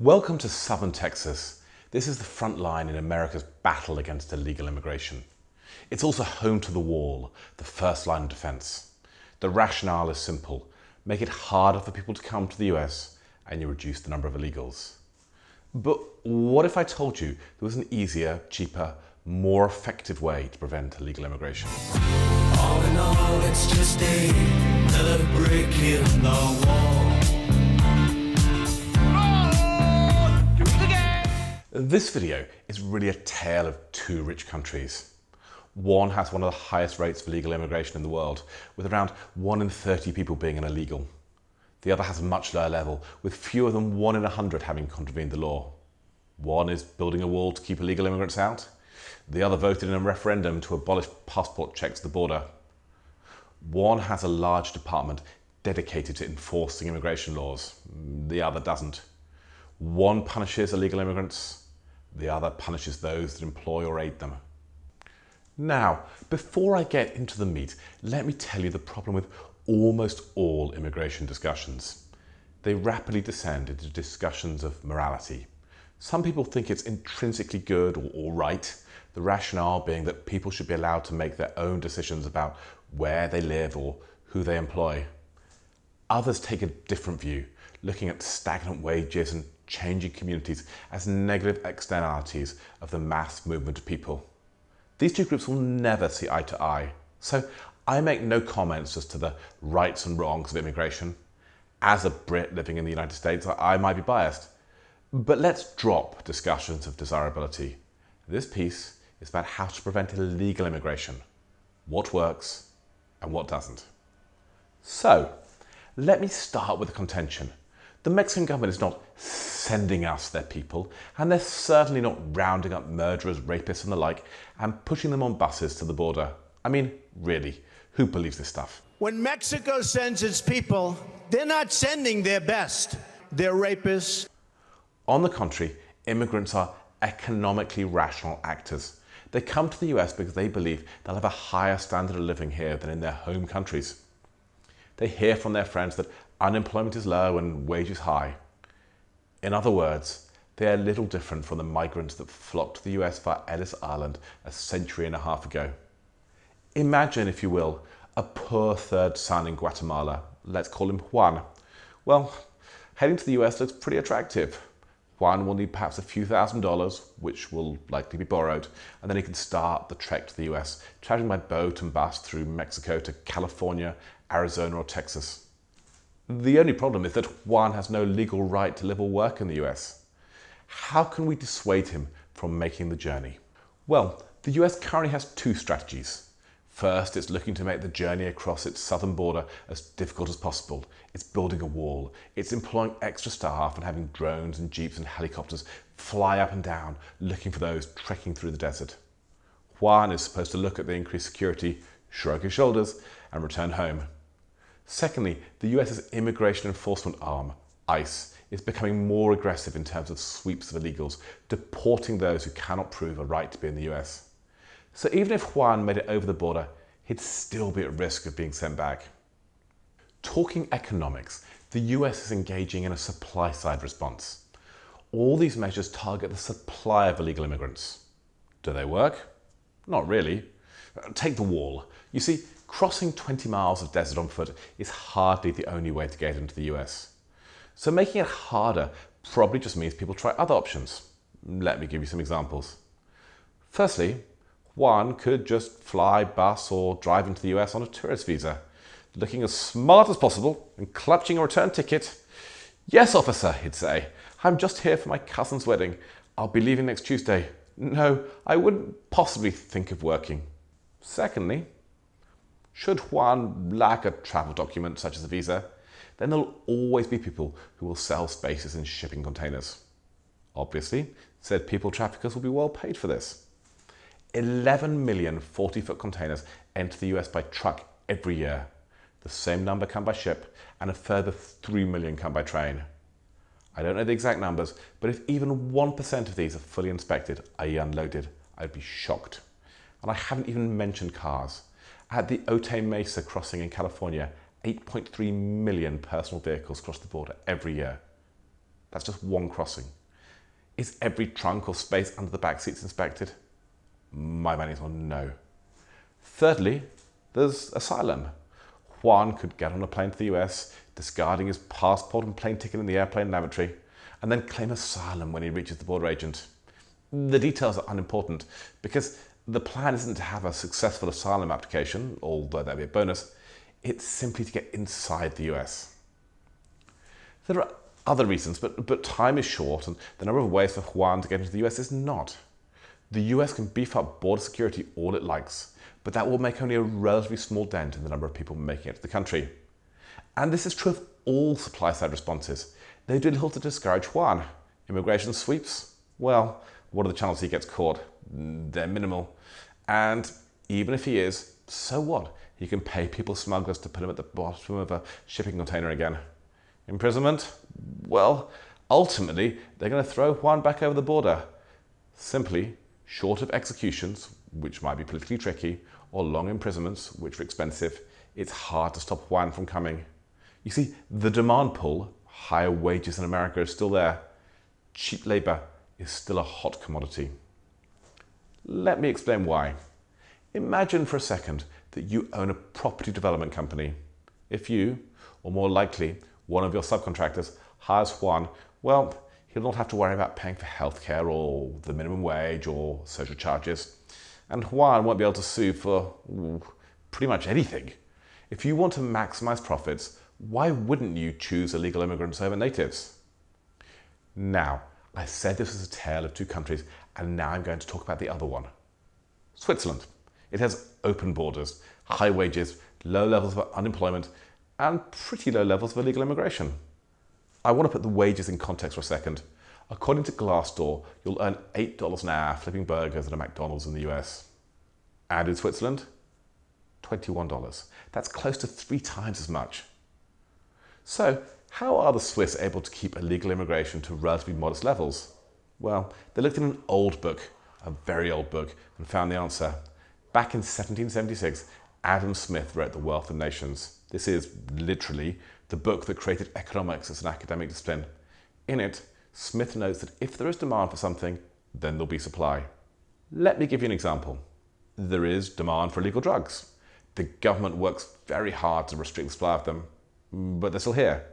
Welcome to Southern Texas. This is the front line in America's battle against illegal immigration. It's also home to the wall, the first line of defense. The rationale is simple. Make it harder for people to come to the US and you reduce the number of illegals. But what if I told you there was an easier, cheaper, more effective way to prevent illegal immigration? All in all, it's just another brick in the wall. This video is really a tale of two rich countries. One has one of the highest rates of illegal immigration in the world, with around 1 in 30 people being an illegal. The other has a much lower level, with fewer than 1 in 100 having contravened the law. One is building a wall to keep illegal immigrants out. The other voted in a referendum to abolish passport checks at the border. One has a large department dedicated to enforcing immigration laws. The other doesn't. One punishes illegal immigrants. The other punishes those that employ or aid them. Now, before I get into the meat, let me tell you the problem with almost all immigration discussions. They rapidly descend into discussions of morality. Some people think it's intrinsically good or right, the rationale being that people should be allowed to make their own decisions about where they live or who they employ. Others take a different view, looking at stagnant wages and changing communities as negative externalities of the mass movement of people. These two groups will never see eye to eye, so I make no comments as to the rights and wrongs of immigration. As a Brit living in the United States, I might be biased. But let's drop discussions of desirability. This piece is about how to prevent illegal immigration, what works and what doesn't. So, let me start with the contention. The Mexican government is not sending us their people, and they're certainly not rounding up murderers, rapists and the like and pushing them on buses to the border. I mean, really, who believes this stuff? When Mexico sends its people, they're not sending their best. They're rapists. On the contrary, immigrants are economically rational actors. They come to the US because they believe they'll have a higher standard of living here than in their home countries. They hear from their friends that unemployment is low and wages high. In other words, they are little different from the migrants that flocked to the US via Ellis Island a century and a half ago. Imagine, if you will, a poor third son in Guatemala. Let's call him Juan. Well, heading to the US looks pretty attractive. Juan will need perhaps a few $1,000s, which will likely be borrowed, and then he can start the trek to the US, traveling by boat and bus through Mexico to California, Arizona or Texas. The only problem is that Juan has no legal right to live or work in the US. How can we dissuade him from making the journey? Well, the US currently has two strategies. First, it's looking to make the journey across its southern border as difficult as possible. It's building a wall. It's employing extra staff and having drones and jeeps and helicopters fly up and down, looking for those trekking through the desert. Juan is supposed to look at the increased security, shrug his shoulders, and return home. Secondly, the US's immigration enforcement arm, ICE, is becoming more aggressive in terms of sweeps of illegals, deporting those who cannot prove a right to be in the US. So even if Juan made it over the border, he'd still be at risk of being sent back. Talking economics, the US is engaging in a supply-side response. All these measures target the supply of illegal immigrants. Do they work? Not really. Take the wall. You see, crossing 20 miles of desert on foot is hardly the only way to get into the US. So making it harder probably just means people try other options. Let me give you some examples. Firstly, Juan could just fly, bus or drive into the US on a tourist visa, looking as smart as possible and clutching a return ticket. "Yes, officer," he'd say, "I'm just here for my cousin's wedding. I'll be leaving next Tuesday. No, I wouldn't possibly think of working." Secondly, should Juan lack a travel document such as a visa, then there'll always be people who will sell spaces in shipping containers. Obviously, said people traffickers will be well paid for this. 11 million 40-foot containers enter the US by truck every year. The same number come by ship, and a further 3 million come by train. I don't know the exact numbers, but if even 1% of these are fully inspected, i.e. unloaded, I'd be shocked. And I haven't even mentioned cars. At the Otay Mesa crossing in California, 8.3 million personal vehicles cross the border every year. That's just one crossing. Is every trunk or space under the back seats inspected? My money's on no. Thirdly, there's asylum. Juan could get on a plane to the US, discarding his passport and plane ticket in the airplane lavatory, and then claim asylum when he reaches the border agent. The details are unimportant because the plan isn't to have a successful asylum application, although that'd be a bonus. It's simply to get inside the US. There are other reasons, but time is short and the number of ways for Juan to get into the US is not. The US can beef up border security all it likes, but that will make only a relatively small dent in the number of people making it to the country. And this is true of all supply-side responses. They do little to discourage Juan. Immigration sweeps? Well, what are the chances he gets caught? They're minimal. And even if he is, so what? He can pay people smugglers to put him at the bottom of a shipping container again. Imprisonment? Well, ultimately, they're going to throw Juan back over the border. Simply, short of executions, which might be politically tricky, or long imprisonments, which are expensive, it's hard to stop Juan from coming. You see, the demand pull, higher wages in America, is still there. Cheap labour is still a hot commodity. Let me explain why. Imagine for a second that you own a property development company. If you, or more likely, one of your subcontractors, hires Juan, well, he'll not have to worry about paying for healthcare or the minimum wage or social charges. And Juan won't be able to sue for pretty much anything. If you want to maximize profits, why wouldn't you choose illegal immigrants over natives? Now, I said this was a tale of two countries, and now I'm going to talk about the other one. Switzerland. It has open borders, high wages, low levels of unemployment, and pretty low levels of illegal immigration. I want to put the wages in context for a second. According to Glassdoor, you'll earn $8 an hour flipping burgers at a McDonald's in the US. And in Switzerland, $21. That's close to 3 times as much. So, how are the Swiss able to keep illegal immigration to relatively modest levels? Well, they looked in an old book, a very old book, and found the answer. Back in 1776, Adam Smith wrote The Wealth of Nations. This is literally the book that created economics as an academic discipline. In it, Smith notes that if there is demand for something, then there'll be supply. Let me give you an example. There is demand for illegal drugs. The government works very hard to restrict the supply of them, but they're still here.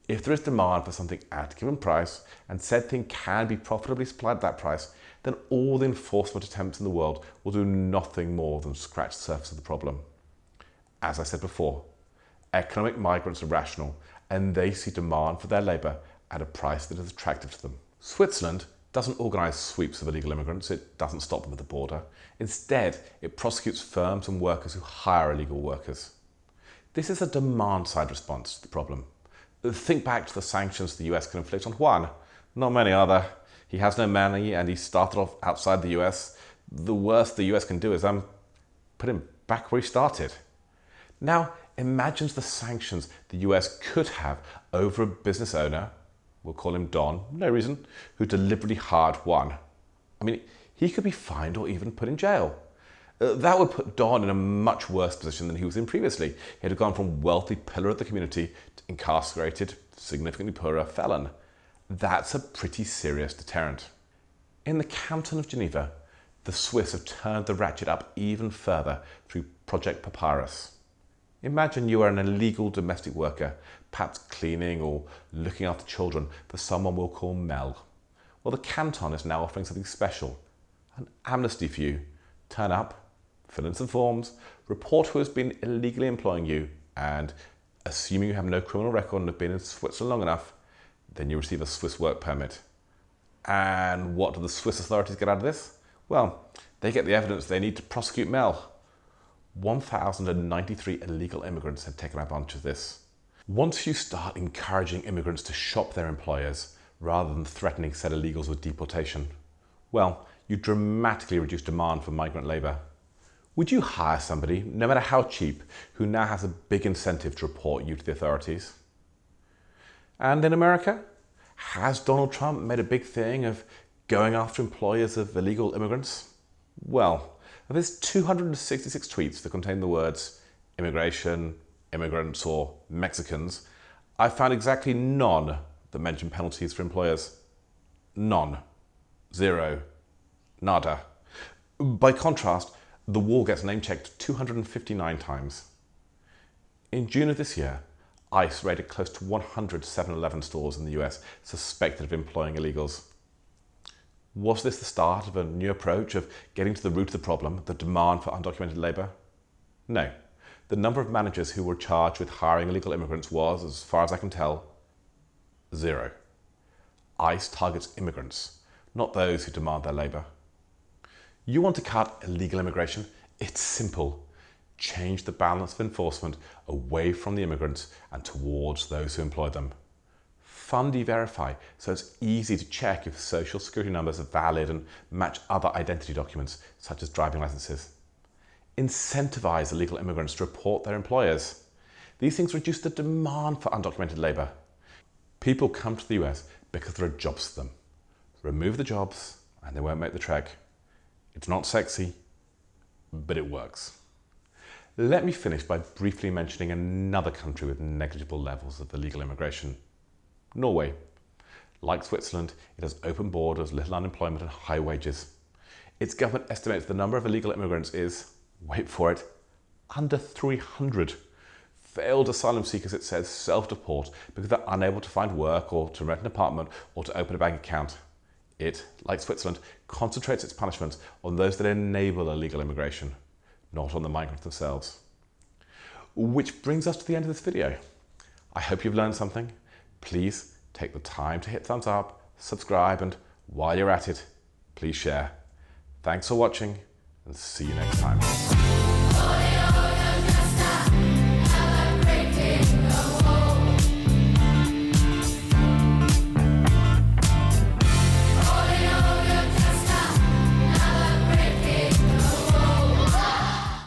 If there is demand for something at a given price, and said thing can be profitably supplied at that price, then all the enforcement attempts in the world will do nothing more than scratch the surface of the problem. As I said before, economic migrants are rational, and they see demand for their labour at a price that is attractive to them. Switzerland doesn't organise sweeps of illegal immigrants. It doesn't stop them at the border. Instead, it prosecutes firms and workers who hire illegal workers. This is a demand-side response to the problem. Think back to the sanctions the US can inflict on Juan. Not many are there. He has no money and he started off outside the US. The worst the US can do is put him back where he started. Now, imagine the sanctions the US could have over a business owner, we'll call him Don, no reason, who deliberately hired Juan. I mean, he could be fined or even put in jail. That would put Don in a much worse position than he was in previously. He'd have gone from wealthy pillar of the community to incarcerated, significantly poorer felon. That's a pretty serious deterrent. In the canton of Geneva, the Swiss have turned the ratchet up even further through Project Papyrus. Imagine you are an illegal domestic worker, perhaps cleaning or looking after children for someone we'll call Mel. Well, the canton is now offering something special, an amnesty for you. Turn up, fill in some forms, report who has been illegally employing you, and assuming you have no criminal record and have been in Switzerland long enough, then you receive a Swiss work permit. And what do the Swiss authorities get out of this? Well, they get the evidence they need to prosecute Mel. 1,093 illegal immigrants have taken advantage of this. Once you start encouraging immigrants to shop their employers rather than threatening said illegals with deportation, well, you dramatically reduce demand for migrant labour. Would you hire somebody, no matter how cheap, who now has a big incentive to report you to the authorities? And in America, has Donald Trump made a big thing of going after employers of illegal immigrants? Well, of his 266 tweets that contain the words immigration, immigrants, or Mexicans, I found exactly none that mention penalties for employers? None. Zero. Nada. By contrast, the wall gets name-checked 259 times. In June of this year, ICE raided close to 100 7-Eleven stores in the US suspected of employing illegals. Was this the start of a new approach of getting to the root of the problem, the demand for undocumented labour? No. The number of managers who were charged with hiring illegal immigrants was, as far as I can tell, zero. ICE targets immigrants, not those who demand their labour. You want to cut illegal immigration? It's simple. Change the balance of enforcement away from the immigrants and towards those who employ them. Fund E-Verify so it's easy to check if social security numbers are valid and match other identity documents such as driving licenses. Incentivize illegal immigrants to report their employers. These things reduce the demand for undocumented labour. People come to the US because there are jobs for them. Remove the jobs and they won't make the trek. It's not sexy, but it works. Let me finish by briefly mentioning another country with negligible levels of illegal immigration. Norway. Like Switzerland, it has open borders, little unemployment and high wages. Its government estimates the number of illegal immigrants is, wait for it, under 300. Failed asylum seekers, it says, self-deport because they're unable to find work or to rent an apartment or to open a bank account. It, like Switzerland, concentrates its punishments on those that enable illegal immigration, not on the migrants themselves. Which brings us to the end of this video. I hope you've learned something. Please take the time to hit thumbs up, subscribe, and while you're at it, please share. Thanks for watching and see you next time.